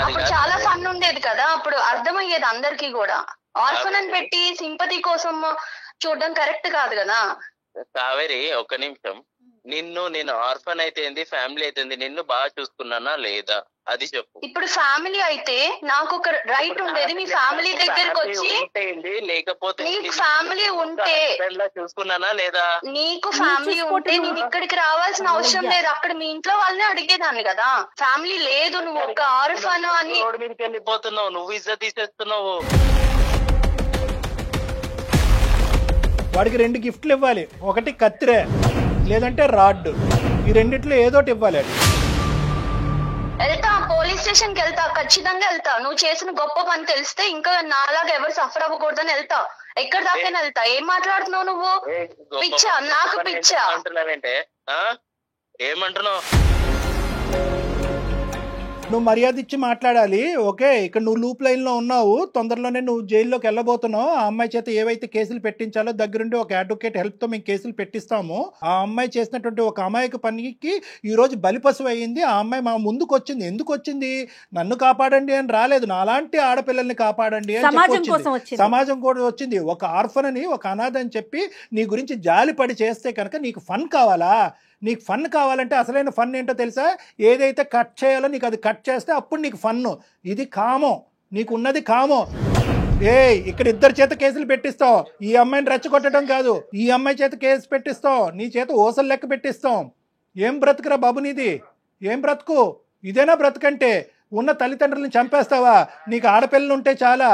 అప్పుడు చాలా ఫన్ ఉండేది కదా, అప్పుడు అర్థమయ్యేది అందరికి కూడా. ఆర్ఫన్ అని పెట్టి సింపతి కోసం చూడడం కరెక్ట్ కాదు కదా.
కావేరి, ఒక్క నిమిషం. నేను ఆర్ఫన్ అయితే ఫ్యామిలీ అయితే నిన్ను బాగా చూసుకున్నానా లేదా అది చెప్పు.
ఇప్పుడు ఫ్యామిలీ అయితే నాకు ఒక రైట్ ఉండేది మీ ఫ్యామిలీ దగ్గరకు వచ్చి,
లేకపోతే
నీకు ఫ్యామిలీ ఉంటే
చూసుకున్నానా లేదా?
నీకు ఫ్యామిలీ ఉంటే నేను ఇక్కడికి రావాల్సిన అవసరం లేదు, అక్కడ మీ ఇంట్లో వాళ్ళని అడిగేదాన్ని కదా. ఫ్యామిలీ లేదు, నువ్వు ఒక ఆర్ఫన్ అని
రోడ్డు మీదకి వెళ్ళిపోతున్నావు, నువ్వు ఇజ్జత్ తీసేస్తున్నావు.
వాడికి 2 గిఫ్ట్లు ఇవ్వాలి. ఒకటి కత్తిరే లేదంటే రాడ్, ఈ రెండిట్లో ఏదోటి ఇవ్వాలి.
వెళ్తా, పోలీస్ స్టేషన్ కి వెళ్తా, ఖచ్చితంగా వెళ్తా. నువ్వు చేసిన గొప్ప పని తెలిస్తే ఇంకా నాలాగా ఎవరు సఫర్ అవ్వకూడదని వెళ్తా. ఎక్కడి దాకా వెళ్తా. ఏం మాట్లాడుతున్నావు నువ్వు? పిచ్చా, నాకు పిచ్చా.
అంటున్నావేంటే? ఏమంటున్నావు?
నువ్వు మర్యాద ఇచ్చి మాట్లాడాలి. ఓకే, ఇక్కడ నువ్వు లూప్ లైన్లో ఉన్నావు, తొందరలోనే నువ్వు జైల్లోకి వెళ్ళబోతున్నావు. ఆ అమ్మాయి చేత ఏవైతే కేసులు పెట్టించాలో దగ్గరుండి ఒక అడ్వకేట్ హెల్ప్తో మేము కేసులు పెట్టిస్తాము. ఆ అమ్మాయి చేసినటువంటి ఒక అమాయక పనికి ఈరోజు బలిపశువు అయ్యింది. ఆ అమ్మాయి మా ముందుకు వచ్చింది. ఎందుకు వచ్చింది? నన్ను కాపాడండి అని రాలేదు, నాలాంటి ఆడపిల్లల్ని కాపాడండి అని సమాజం కూడా వచ్చింది. ఒక ఆర్ఫన్ అని, ఒక అనాథ అని చెప్పి నీ గురించి జాలిపడి చేస్తే కనుక నీకు ఫన్ కావాలా? నీకు ఫన్ కావాలంటే అసలైన ఫన్ ఏంటో తెలుసా? ఏదైతే కట్ చేయాలో నీకు అది కట్ చేస్తే అప్పుడు నీకు ఫన్ను. ఇది కామం, నీకు ఉన్నది కామం. ఇక్కడ 2 చేత కేసులు పెట్టిస్తావు. ఈ అమ్మాయిని రెచ్చగొట్టడం కాదు, ఈ అమ్మాయి చేత కేసు పెట్టిస్తావు, నీ చేత ఓసలు లెక్క పెట్టిస్తాం. ఏం బ్రతుకురా బాబు నీది? ఏం బ్రతుకు? ఇదేనా బ్రతుకంటే? ఉన్న తల్లిదండ్రులను చంపేస్తావా? నీకు ఆడపిల్లలు ఉంటే చాలా.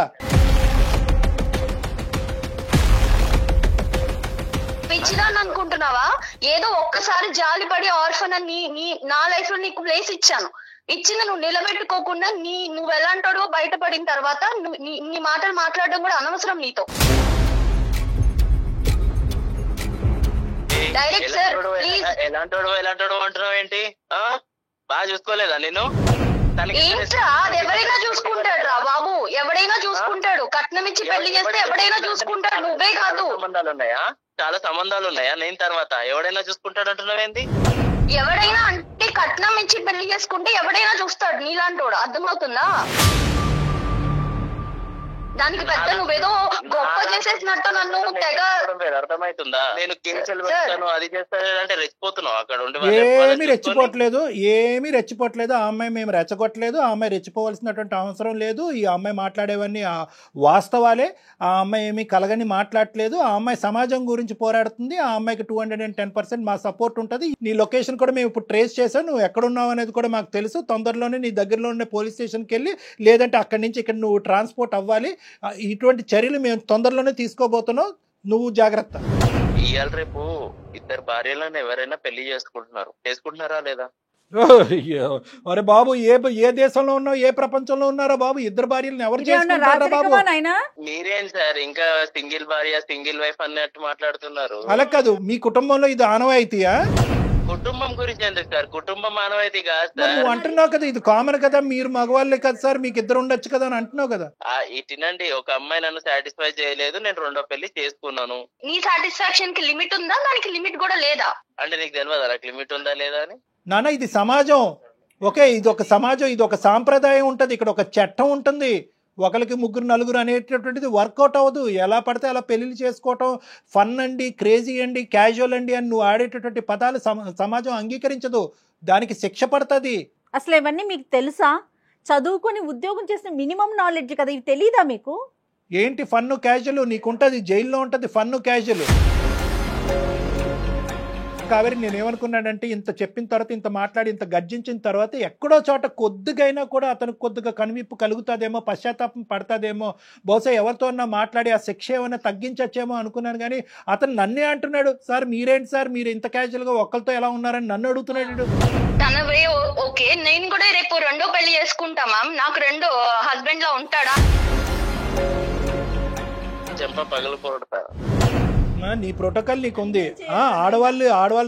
పిచ్చిదాన్ని అనుకుంటున్నావా? ఏదో ఒక్కసారి జాలిపడి ఆర్ఫన్ అని నా లైఫ్ లో నీకు ప్లేస్ ఇచ్చాను. ఇచ్చింది నువ్వు నిలబెట్టుకోకుండా నువ్వు ఎలాంటాడో బయటపడిన తర్వాత నీ మాటలు మాట్లాడడం కూడా అనవసరం నీతో. Direct sir please.
ఎలాంటోడు అంటున్నావు ఏంటి? బాగా చూసుకోలేదా నేను?
ఏంట్రా, అది ఎవరైనా చూసుకుంటాడు రా బాబు, ఎవడైనా చూసుకుంటాడు. కట్నం ఇచ్చి పెళ్లి చేస్తే ఎవడైనా చూసుకుంటాడు, నువ్వే కాదు.
సంబంధాలు ఉన్నాయా? చాలా సంబంధాలు ఉన్నాయా? నేను తర్వాత ఎవడైనా చూసుకుంటాడు అంటున్నావేంటి?
ఎవడైనా అంటే కట్నం ఇచ్చి పెళ్లి చేసుకుంటే ఎవడైనా చూస్తాడు నీలాంటోడు. అర్థమవుతుందా? దానికి పెద్ద నువ్వేదో గొప్ప చేసేసినట్టు నన్ను తెగ.
అర్థమవుతుందా? నేను కేసులు పెడతాను, అది చేస్తానంటే రెచ్చిపోతున్నావు అక్కడ ఉండి.
ఏమీ రెచ్చిపోవట్లేదు. ఆ అమ్మాయి మేము రెచ్చగొట్టలేదు. ఆ అమ్మాయి రెచ్చిపోవాల్సినటువంటి అవసరం లేదు. ఈ అమ్మాయి మాట్లాడేవన్నీ వాస్తవాలే. ఆ అమ్మాయి ఏమీ కలగని మాట్లాడలేదు. ఆ అమ్మాయి సమాజం గురించి పోరాడుతుంది. ఆ అమ్మాయికి 210% మా సపోర్ట్ ఉంటుంది. నీ లొకేషన్ కూడా మేము ఇప్పుడు ట్రేస్ చేసాం. నువ్వు ఎక్కడున్నావు అనేది కూడా మాకు తెలుసు. తొందరలోనే నీ దగ్గరలో ఉన్న పోలీస్ స్టేషన్కి వెళ్ళి, లేదంటే అక్కడి నుంచి ఇక్కడ నువ్వు ట్రాన్స్పోర్ట్ అవ్వాలి. ఇటువంటి చర్యలు మేము తొందరలోనే తీసుకోబోతున్నాం. నువ్వు జాగ్రత్త.
ఇవాళ రేపు 2 భార్యలను ఎవరైనా పెళ్లి చేసుకుంటున్నారా లేదా?
అరే బాబు, ఏ దేశంలో ఉన్నావు, ఏ ప్రపంచంలో ఉన్నారా బాబు? 2 భార్యలను ఎవరు చేసుకుంటారా బాబు?
మీరేం సార్ ఇంకా సింగిల్ భార్య సింగిల్ వైఫ్ అన్నట్టు మాట్లాడుతున్నారు?
అలా కాదు, మీ కుటుంబంలో ఇది ఆనవాయితీయా?
కుటుంబం గురించి ఎందుకు సార్? కుటుంబం మానవాయితీ కాదు సార్.
నువ్వు అంటున్నావు కదా ఇది కామన్ కదా, మీరు మగవాళ్ళే కదా సార్, మీకు 2 ఉండొచ్చు కదా అని అంటున్నావు కదా.
ఇటునండి, ఒక అమ్మాయి నన్ను సాటిస్ఫై చేయలేదు, నేను 2వ పెళ్లి చేసుకున్నాను.
నీ సాటిస్ఫాక్షన్ కి లిమిట్ ఉందా? దానికి లిమిట్ కూడా లేదా?
అంటే నీకు తెలియదు నాకు లిమిట్ ఉందా లేదా అని?
నాన్న, ఇది సమాజం. ఓకే, ఇది ఒక సమాజం, ఇది ఒక సాంప్రదాయం ఉంటుంది, ఇక్కడ ఒక చట్టం ఉంటుంది. ఒకరికి 3 4 అనేటటువంటిది వర్కౌట్ అవ్వదు. ఎలా పడితే అలా పెళ్లిళ్ళు చేసుకోవటం ఫన్ అండి, క్రేజీ అండి, క్యాజువల్ అండి అని నువ్వు ఆడేటటువంటి పదాలు సమాజం అంగీకరించదు. దానికి శిక్ష పడుతుంది.
అసలు ఇవన్నీ మీకు తెలుసా? చదువుకొని ఉద్యోగం చేసిన మినిమం నాలెడ్జ్ కదా, ఇవి తెలీదా మీకు?
ఏంటి ఫన్ను క్యాజువల్? నీకుంటుంది, జైల్లో ఉంటుంది ఫన్ను క్యాజువల్. కావేరి, నేనేమనుకున్నానంటే ఇంత చెప్పిన తర్వాత, ఇంత మాట్లాడి, ఇంత గర్జించిన తర్వాత ఎక్కడో చోట కొద్దిగైనా కూడా అతనికి కొద్దిగా కనువిప్పు కలుగుతుందేమో, పశ్చాత్తాపం పడతాదేమో, బహుశా ఎవరితో మాట్లాడి ఆ శిక్ష ఏమైనా తగ్గించచ్చేమో అనుకున్నాను. కానీ అతను నన్నే అంటున్నాడు, సార్ మీరేంటి సార్, మీరు ఇంత క్యాజువల్గా ఒక్కరితో ఎలా ఉన్నారని నన్ను అడుగుతున్నాడు.
తనవే ఓకే, నేను కూడా రేపు 2వ పెళ్లి చేసుకుంటా మ్యామ్. నాకు 2 హస్బెండ్ లా ఉంటాడా?
చెంప పగలకూడదా?
నీ ప్రోటోకాల్ నీకుంది. ఆడవాళ్ళు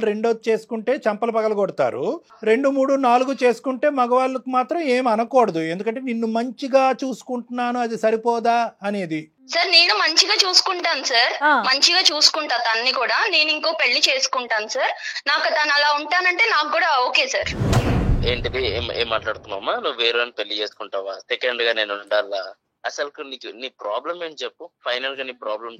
2వ చేసుకుంటే చంపలు పగలగొడతారు, 2 3 4 చేసుకుంటే మగవాళ్ళకు మాత్రం ఏం అనకూడదు. ఎందుకంటే నిన్ను మంచిగా చూసుకుంటున్నాను, అది సరిపోదా అనేది.
సార్ నేను మంచిగా చూసుకుంటాను సార్, మంచిగా చూసుకుంటా తన్ని కూడా. నేను ఇంకో పెళ్లి చేసుకుంటాను సార్. నాకు తను అలా ఉంటానంటే నాకు కూడా ఓకే సార్.
ఏంటిది? ఏం మాట్లాడుతున్నావమ్మా? నువ్వు వేరే పెళ్లి చేసుకుంటావా? సెకండ్ గా నేను ఉండాలా? అసలు నీ ప్రాబ్లం ఏంటి చెప్పు. ఫైనల్ గా నీ ప్రాబ్లం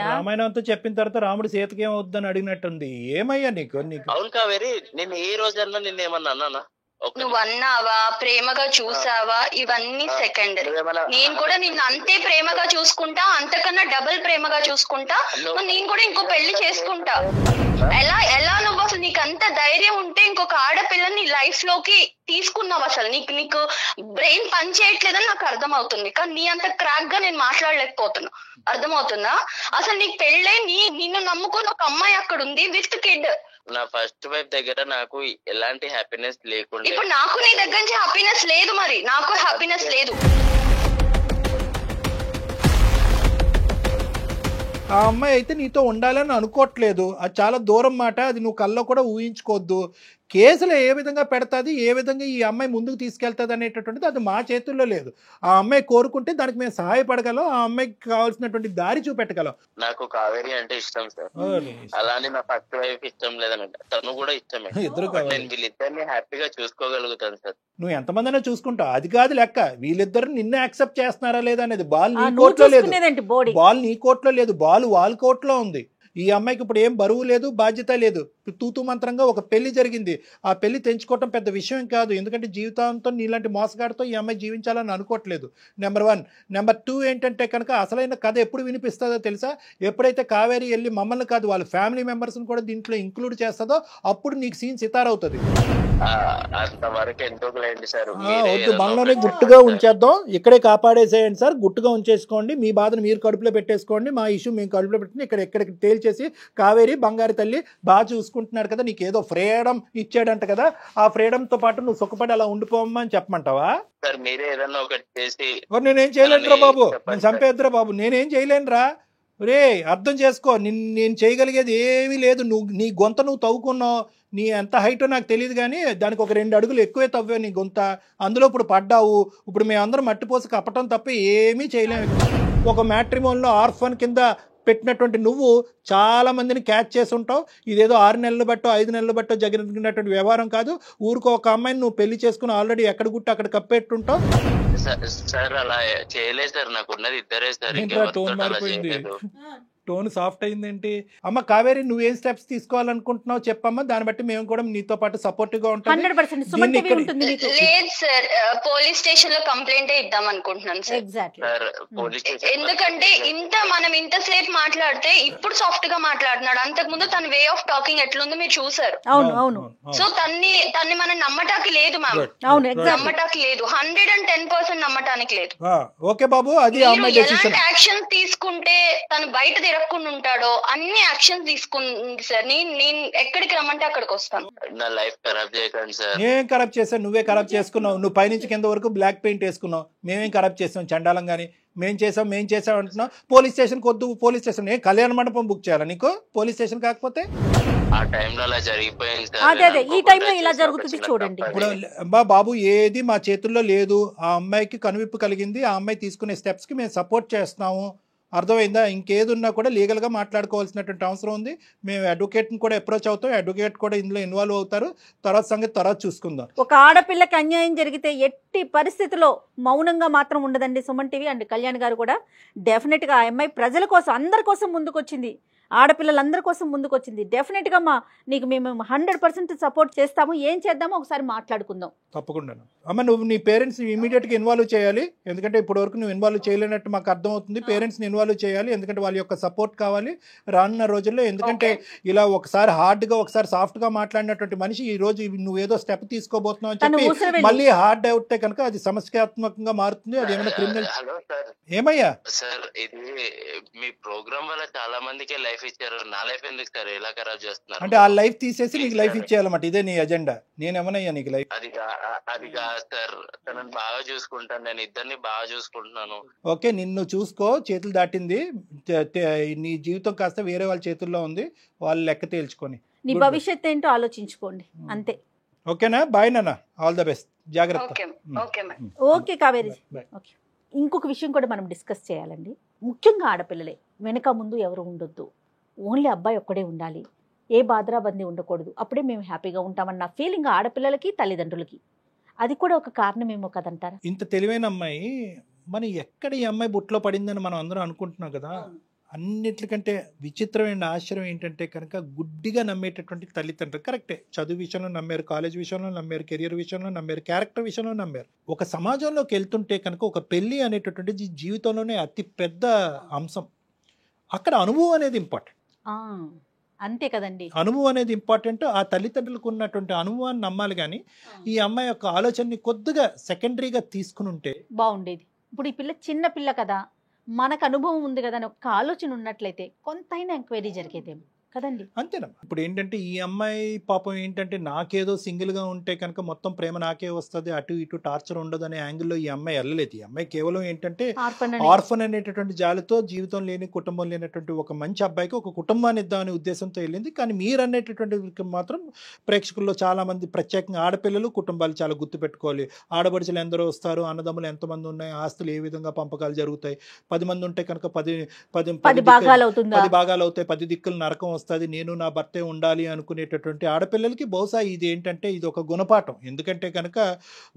రామాయణంతో చెప్పిన తర్వాత రాముడు సీతకి ఏమవుద్దని అడిగినట్టుంది. ఏమయ్యా నీకు?
అవును కావేరి, నేను ఏ రోజన్నా నిన్నేమన్నా అన్నానా?
నువ్వు అన్నావా, ప్రేమగా చూసావా, ఇవన్నీ సెకండ్. నేను కూడా నిన్ను అంతే ప్రేమగా చూసుకుంటా, అంతకన్నా డబుల్ ప్రేమగా చూసుకుంటా. నేను కూడా ఇంకో పెళ్లి చేసుకుంటా. ఎలా నువ్వు అసలు నీకు అంత ధైర్యం ఉంటే ఇంకొక ఆడపిల్లని లైఫ్ లోకి తీసుకున్నావు? అసలు నీకు బ్రెయిన్ పని చేయట్లేదని నాకు అర్థమవుతుంది, కానీ నీ అంత క్రాక్ గా నేను మాట్లాడలేకపోతున్నా. అర్థమవుతుందా? అసలు నీకు పెళ్ళే నిన్ను నమ్ముకుని ఒక అమ్మాయి అక్కడ ఉంది విత్ కిడ్.
నా ఫస్ట్ వైఫ్ దగ్గర నాకు ఎలాంటి హ్యాపీనెస్ లేకుండా,
ఇప్పుడు నాకు నీ దగ్గర నుంచి హ్యాపీనెస్ లేదు, మరి నాకు హ్యాపీనెస్ లేదు.
ఆ అమ్మాయి అయితే నీతో ఉండాలని అనుకోవట్లేదు, అది చాలా దూరం మాట, అది నువ్వు కల్లో కూడా ఊహించుకోవద్దు. కేసులు ఏ విధంగా పెడతాది, ఏ విధంగా ఈ అమ్మాయి ముందుకు తీసుకెళ్తుంది అనేటటువంటిది అది మా చేతుల్లో లేదు. ఆ అమ్మాయి కోరుకుంటే దానికి మేము సహాయపడగలం, ఆ అమ్మాయికి కావాల్సినటువంటి దారి చూపెట్టగలం.
నాకు కావేరి అంటే ఇష్టం సార్, అలానే నా ఫస్ట్ వైఫ్ ఇష్టం లేదనంట, తను కూడా ఇష్టమే.
ఇద్దరు
నేను వీళ్ళిద్దరిని హ్యాపీగా చూసుకోగలుగుతాను సార్.
నువ్వు ఎంతమందినా చూసుకుంటావు, అది కాదు లెక్క. వీళ్ళిద్దరు నిన్ను యాక్సెప్ట్ చేస్తున్నారా లేదా అనేది. బాల్ నీ కోర్టులో లేదు, బాల్ నీ కోర్టులో లేదు, బాల్ వాళ్ళ కోర్టులో ఉంది. ఈ అమ్మాయికి ఇప్పుడు ఏం బరువు లేదు, బాధ్యత లేదు. తూతూ మంత్రంగా ఒక పెళ్లి జరిగింది, ఆ పెళ్లి తెంచుకోవటం పెద్ద విషయం కాదు. ఎందుకంటే జీవితాంతం నీలాంటి మోసగాడితో ఈ అమ్మాయి జీవించాలని అనుకోవట్లేదు. నెంబర్ 1. నెంబర్ 2 ఏంటంటే కనుక అసలైన కథ ఎప్పుడు వినిపిస్తుందో తెలుసా? ఎప్పుడైతే కావేరి వెళ్ళి మమ్మల్ని కాదు వాళ్ళ ఫ్యామిలీ మెంబర్స్ని కూడా దీంట్లో ఇంక్లూడ్ చేస్తుందో అప్పుడు నీకు సీన్ సితారవుతుంది.
అంతవరకు ఎందుకు లేండి సార్,
వద్దు, మనలోనే గుట్టుగా ఉంచేద్దాం, ఇక్కడే కాపాడేసేయండి సార్, గుట్టుగా ఉంచేసుకోండి. మీ బాధను మీరు కడుపులో పెట్టేసుకోండి, మా ఇష్యూ మేము కడుపులో పెట్టుకుని ఇక్కడికి తేల్చేసి కావేరి బంగారు తల్లి బాగా చూసుకుంటున్నాడు కదా, నీకు ఏదో ఫ్రీడమ్ ఇచ్చాడంట కదా, ఆ ఫ్రీడమ్ తో పాటు నువ్వు సుఖపడి అలా ఉండిపోమ్మా అని చెప్పమంటావా?
సార్ మీరే ఏదన్నా ఒకటి చేసి.
నేనేం చేయలేనురా బాబు, నేను చంపేద్దురా బాబు, నేనేం చేయలేనురా. రే అర్థం చేసుకో, నేను చేయగలిగేది ఏమీ లేదు. నీ గొంత నువ్వు తవ్వుకున్నావు, నీ ఎంత హైటో నాకు తెలియదు, కానీ దానికి ఒక 2 అడుగులు ఎక్కువే తవ్వావు నీ గొంత. అందులో ఇప్పుడు పడ్డావు, ఇప్పుడు మేమందరం మట్టిపోసి కప్పటం తప్ప ఏమీ చేయలేము. ఒక మ్యాట్రిమోన్లో ఆర్ఫన్ కింద పెట్టినటువంటి నువ్వు చాలా మందిని క్యాచ్ చేసి ఉంటావు. ఇదేదో 6 నెలలు బట్టో 5 నెలలు బట్టో జరిగినటువంటి వ్యవహారం కాదు. ఊరికో ఒక అమ్మాయిని నువ్వు పెళ్లి చేసుకుని ఆల్రెడీ ఎక్కడ గుట్టు అక్కడ కప్పెట్టుంటావు.
సార్ అలా చేయలేదు సార్, నాకు ఉన్నది ఇద్దరే సార్.
టోన్ మారిపోయింది, టోన్ సాఫ్ట్ అయిందేంటి? అమ్మ కావేరి, నువ్వేం స్టెప్స్ తీసుకోవాలనుకుంటున్నావు చెప్పమ్మా, దాన్ని బట్టి మేము కూడా నీతో పాటు సపోర్టివ్ గా ఉంటాం.
లేదు సార్, పోలీస్ స్టేషన్ లో కంప్లైంట్ ఇద్దాం అనుకుంటున్నాను సార్. ఎందుకంటే మనం ఇంతసేపు మాట్లాడితే ఇప్పుడు సాఫ్ట్ గా మాట్లాడుతున్నాడు, అంతకు ముందు తన వే ఆఫ్ టాకింగ్ ఎట్లుందో మీరు చూసారు. సో తన్ని మనం నమ్మటానికి లేదు మ్యామ్, నమ్మటానికి లేదు, 110% నమ్మటానికి లేదు.
ఓకే బాబు, అది
ఎలాంటి యాక్షన్ తీసుకుంటే తను బయట తిరగకుండా ఉంటాడో అన్ని యాక్షన్ తీసుకుంది సార్. నేను ఎక్కడికి రమ్మంటే అక్కడికి వస్తాను.
నా లైఫ్ ఖరాబ్ చేయకండి సార్.
నేనేం ఖరాబ్ చేశాను? నువ్వే ఖరాబ్ చేసుకున్నావు. నువ్వు పైనుంచి కింద వరకు బ్లాక్ పెయింట్ వేసుకున్నావు. మేమేం ఖరాబ్ చేసాం చండాలం గానీ? మేం చేసాం అంటున్నావు. పోలీస్ స్టేషన్కి వద్దు, పోలీస్ స్టేషన్ కళ్యాణ మండపం బుక్ చేయాలా నీకు? పోలీస్ స్టేషన్ కాకపోతే
ఆ టైంలో అలా జరిగిపోయింది సార్.
అదే ఈ టైంలో ఇలా జరుగుతుంది చూడండి.
ఇప్పుడు బాబు ఏది మా చేతుల్లో లేదు. ఆ అమ్మాయికి కనువిప్పు కలిగింది, ఆ అమ్మాయి తీసుకునే స్టెప్స్ కి మేము సపోర్ట్ చేస్తున్నాము. అర్థమైందా? ఇంకేది ఉన్నా కూడా లీగల్గా మాట్లాడుకోవాల్సినటువంటి అవసరం ఉంది. మేము అడ్వకేట్ని కూడా అప్రోచ్ అవుతాం, అడ్వకేట్ కూడా ఇందులో ఇన్వాల్వ్ అవుతారు. తర్వాత సంగతి తర్వాత చూసుకుందాం.
ఒక ఆడపిల్లకి అన్యాయం జరిగితే ఎట్టి పరిస్థితిలో మౌనంగా మాత్రం ఉండదండి సుమన్ టీవీ అండ్ కళ్యాణ్ గారు కూడా. డెఫినెట్గా ఆ అమ్మాయి ప్రజల కోసం, అందరి కోసం ముందుకొచ్చింది, ఆడపిల్లలందరి కోసం ముందుకొచ్చింది. డెఫినెట్గా నీకు మేము 100% సపోర్ట్ చేస్తాము. ఏం చేద్దామో ఒకసారి మాట్లాడుకుందాం.
తప్పకుండా అమ్మ, నువ్వు నీ పేరెంట్స్ ఇమీడియట్గా ఇన్వాల్వ్ చేయాలి. ఎందుకంటే ఇప్పటి వరకు నువ్వు ఇన్వాల్వ్ చేయలేనట్టు మాకు అర్థమవుతుంది. పేరెంట్స్ని ఇన్వాల్వ్ చేయాలి, ఎందుకంటే వాళ్ళ యొక్క సపోర్ట్ కావాలి రానున్న రోజుల్లో. ఎందుకంటే ఇలా ఒకసారి హార్డ్గా ఒకసారి సాఫ్ట్గా మాట్లాడినటువంటి మనిషి ఈ రోజు నువ్వేదో స్టెప్ తీసుకోబోతున్నావు అని చెప్పి మళ్ళీ హార్డ్ అవుతే కనుక అది సమస్యాత్మకంగా మారుతుంది. అది ఏమైనా క్రిమినల్. ఏమయ్యా
సార్, ఇది మీ ప్రోగ్రామ్ వల్ల చాలా మందికి లైఫ్ ఇచ్చారు, నా లైఫ్ ఎందుకు సార్ ఇలా ఖరాబ్ చేస్తున్నారు?
అంటే ఆ లైఫ్ తీసేసి నీకు లైఫ్ ఇచ్చేయాలన్నమాట, ఇదే నీ ఎజెండా? నేనేమనయ్యా నీకు లైఫ్?
అది కాదు సార్, తనని బాగా చూసుకుంటాను, నేను ఇద్దరిని బాగా చూసుకుంటున్నాను.
ఓకే, నిన్ను చూసుకో, చేతులు దాటింది, నీ జీవితం కాస్త వేరే వాళ్ళ చేతుల్లో ఉంది, వాళ్ళు లెక్క తేల్చుకొని
నీ భవిష్యత్ ఏంటో ఆలోచించుకోండి, అంతే.
ఓకేనా? బాయ్ నాన్న, ఆల్ ద బెస్ట్, జాగ్రత్త.
ఓకే కావేరి. ఓకే, ఇంకొక విషయం కూడా మనం డిస్కస్ చేయాలండి. ముఖ్యంగా ఆడపిల్లలే, వెనక ముందు ఎవరు ఉండొద్దు, ఓన్లీ అబ్బాయి ఒక్కడే ఉండాలి, ఏ బాధరాబందీ ఉండకూడదు, అప్పుడే మేము హ్యాపీగా ఉంటామన్న ఫీలింగ్ ఆడపిల్లలకి తల్లిదండ్రులకి. అది కూడా ఒక కారణమేమో కదంటారా?
ఇంత తెలివైన అమ్మాయి మన ఎక్కడ ఈ అమ్మాయి బుట్లో పడిందని మనం అందరం అనుకుంటున్నాం కదా. అన్నిటికంటే విచిత్రమైన ఆశ్చర్యం ఏంటంటే కనుక గుడ్డిగా నమ్మేటటువంటి తల్లిదండ్రులు. కరెక్టే, చదువు విషయంలో నమ్మారు, కాలేజ్ విషయంలో నమ్మారు, కెరియర్ విషయంలో నమ్మారు, క్యారెక్టర్ విషయంలో నమ్మారు. ఒక సమాజంలోకి వెళ్తుంటే కనుక ఒక పెళ్ళి అనేటటువంటిది జీవితంలోనే అతి పెద్ద అంశం. అక్కడ అనుభవం అనేది ఇంపార్టెంట్.
అంతే కదండి,
అనుభవం అనేది ఇంపార్టెంట్. ఆ తల్లిదండ్రులకు ఉన్నటువంటి అనుభవాన్ని నమ్మాలి, కానీ ఈ అమ్మాయి యొక్క ఆలోచనని కొద్దిగా సెకండరీగా తీసుకుని ఉంటే
బాగుండేది. ఇప్పుడు ఈ పిల్ల చిన్న పిల్ల కదా, మనకు అనుభవం ఉంది కదా అని ఒక ఆలోచన ఉన్నట్లయితే కొంతైనా ఎంక్వైరీ జరిగేదేమో కదండి.
అంతేనమ్మా. ఇప్పుడు ఏంటంటే ఈ అమ్మాయి పాపం ఏంటంటే నాకేదో సింగిల్గా ఉంటే కనుక మొత్తం ప్రేమ నాకే వస్తుంది, అటు ఇటు టార్చర్ ఉండదు అనే యాంగిల్లో ఈ అమ్మాయి వెళ్ళలేదు. ఈ అమ్మాయి కేవలం ఏంటంటే ఆర్ఫన్ అనేటటువంటి జాలితో జీవితం లేని, కుటుంబం లేనటువంటి ఒక మంచి అబ్బాయికి ఒక కుటుంబాన్ని ఇద్దామనే ఉద్దేశంతో వెళ్ళింది. కానీ మీరు అనేటటువంటి మాత్రం ప్రేక్షకుల్లో చాలా మంది, ప్రత్యేకంగా ఆడపిల్లలు కుటుంబాలు చాలా గుర్తుపెట్టుకోవాలి. ఆడపడుచులు ఎందరో వస్తారు, అన్నదమ్ములు ఎంతమంది ఉన్నాయి, ఆస్తులు ఏ విధంగా పంపకాలు జరుగుతాయి, 10 మంది ఉంటే కనుక 10 భాగాలు అవుతాయి, 10 దిక్కులు నరకం వస్తుంది, నేను నా భర్తే ఉండాలి అనుకునేటటువంటి ఆడపిల్లలకి బహుశా ఇది ఏంటంటే ఇది ఒక గుణపాఠం. ఎందుకంటే కనుక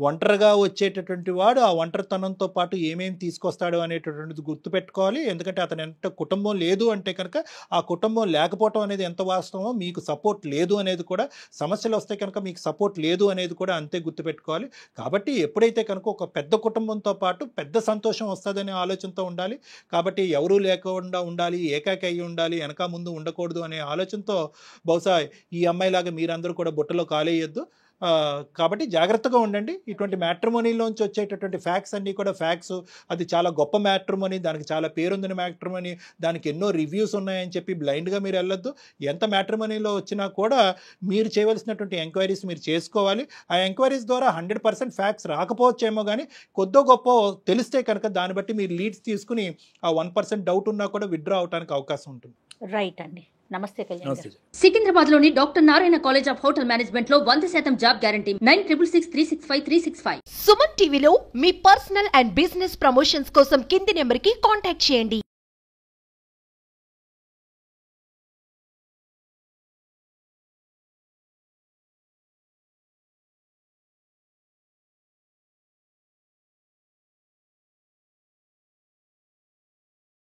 ఒంటరిగా వచ్చేటటువంటి వాడు ఆ ఒంటరితనంతో పాటు ఏమేమి తీసుకొస్తాడు అనేటటువంటిది గుర్తుపెట్టుకోవాలి. ఎందుకంటే అతను ఎంత కుటుంబం లేదు అంటే కనుక ఆ కుటుంబం లేకపోవటం అనేది ఎంత వాస్తవమో, మీకు సపోర్ట్ లేదు అనేది కూడా, సమస్యలు వస్తే కనుక మీకు సపోర్ట్ లేదు అనేది కూడా అంతే గుర్తుపెట్టుకోవాలి. కాబట్టి ఎప్పుడైతే కనుక ఒక పెద్ద కుటుంబంతో పాటు పెద్ద సంతోషం వస్తుందనే ఆలోచనతో ఉండాలి. కాబట్టి ఎవరూ లేకుండా ఉండాలి, ఏకాకి అయ్యి ఉండాలి, వెనక ముందు ఉండకూడదు అనే ఆలోచనతో బహుశా ఈ అమ్మాయిలాగా మీరందరూ కూడా బుట్టలో కాలేయొద్దు. కాబట్టి జాగ్రత్తగా ఉండండి. ఇటువంటి మ్యాట్రిమోనీలోంచి వచ్చేటటువంటి ఫ్యాక్ట్స్ అన్నీ కూడా ఫ్యాక్ట్స్, అది చాలా గొప్ప మ్యాట్రిమోనీ, దానికి చాలా పేరుందని మ్యాట్రిమోనీ, దానికి ఎన్నో రివ్యూస్ ఉన్నాయని చెప్పి బ్లైండ్గా మీరు వెళ్ళొద్దు. ఎంత మ్యాట్రిమోనీలో వచ్చినా కూడా మీరు చేయవలసినటువంటి ఎంక్వైరీస్ మీరు చేసుకోవాలి. ఆ ఎంక్వైరీస్ ద్వారా 100% ఫ్యాక్ట్స్ రాకపోవచ్చేమో, కానీ కొద్దో గొప్ప తెలిస్తే కనుక దాన్ని బట్టి మీరు లీడ్స్ తీసుకుని ఆ 1% డౌట్ ఉన్నా కూడా విత్డ్రా అవడానికి అవకాశం ఉంటుంది.
రైట్ అండి. నమస్తే కళ్యాణ్.
సికింద్రాబాద్ లోని doctor Narayana college of hotel management లో 100% జాబ్ గ్యారంటీ. 966365365365.
సుమన్ టీవీలో మీ పర్సనల్ అండ్ బిజినెస్ ప్రమోషన్స్ కోసం కింది నెంబర్ కి కాంటాక్ట్ చేయండి.